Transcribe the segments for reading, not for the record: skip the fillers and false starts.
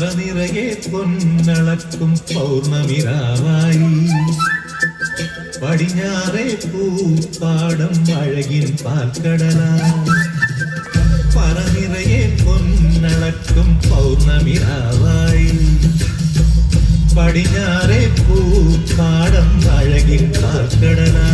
പറനിറയെ പൊന്നളക്കും പൗർണമിരാവായി പടിഞ്ഞാറേ പൂപ്പാടം അഴകിൻ പാൽക്കടലാ പറനിറയെ പൊന്നളക്കും പൗർണമിരാവായി പടിഞ്ഞാറേ പൂപ്പാടം അഴകിൻ പാൽക്കടലാ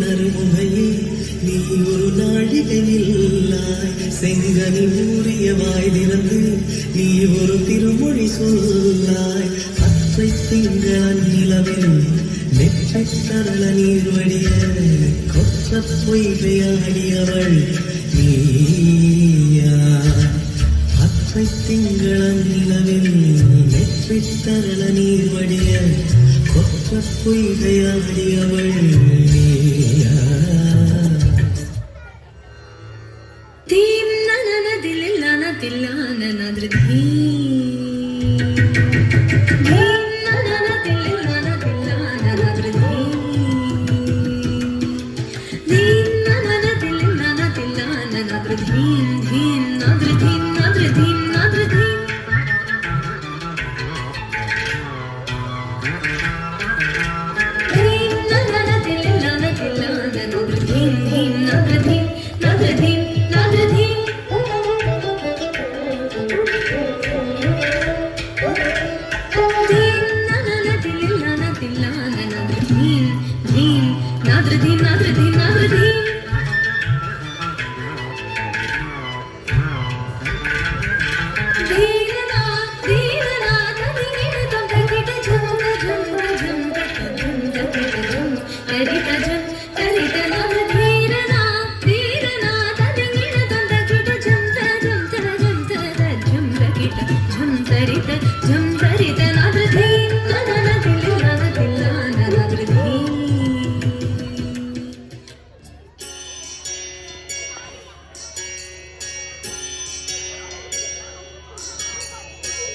நறுமுகையே நீ ஒரு நாழிகையில்லாய் செங்கனி மூறிய வாய் திறந்து நீ ஒரு திருமொழி சொல்லாய் அத்தை திங்களன் நிலவில் நெற்றி தரள நீர் வடிய கொத்த பொய்கையாடியவள் நீயா அத்தை திங்களன் நிலவில் நெற்றி தரள நீர் வடிய கொத்த பொய்கையாடியவள் நீயா தீம் நனன தில்லான தில்லான நத்ரி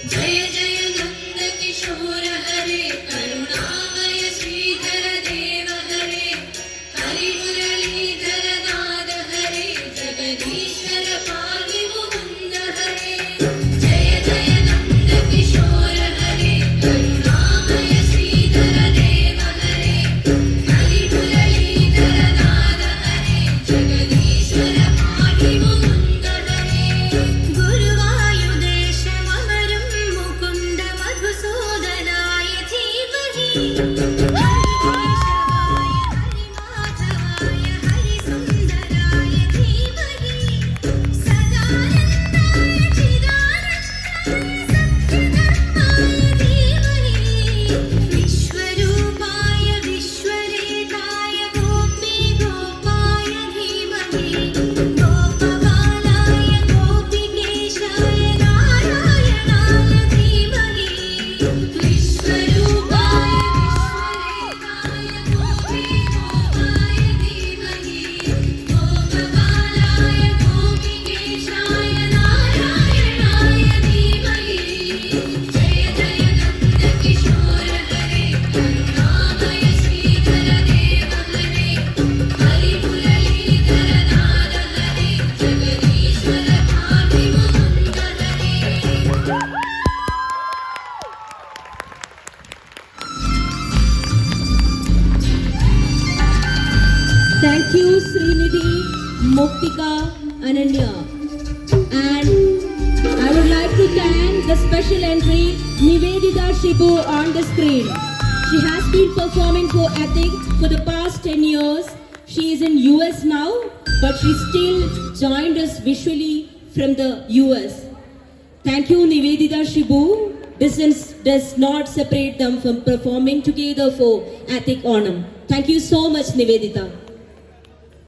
जय जय नंद किशोर हरे करुणामय श्रीधर देव हरे हरि मुरलीधर नाद हरे जगदीश्वर पाहि मुकुंद हरे जय जय नंद किशोर हरे करुणामय श्रीधर देव हरे हरि मुरलीधर नाद हरे जगदीश्वर पाहि मुकुंद हरे Muktika, Ananya. And I would like to thank the special entry Nivedita Shibu on the screen. She has been performing for Ethic for the past 10 years. She is in US now, but she still joined us visually from the US. Thank you, Nivedita Shibu. Distance does not separate them from performing together for Ethic Onam. Thank you so much, Nivedita.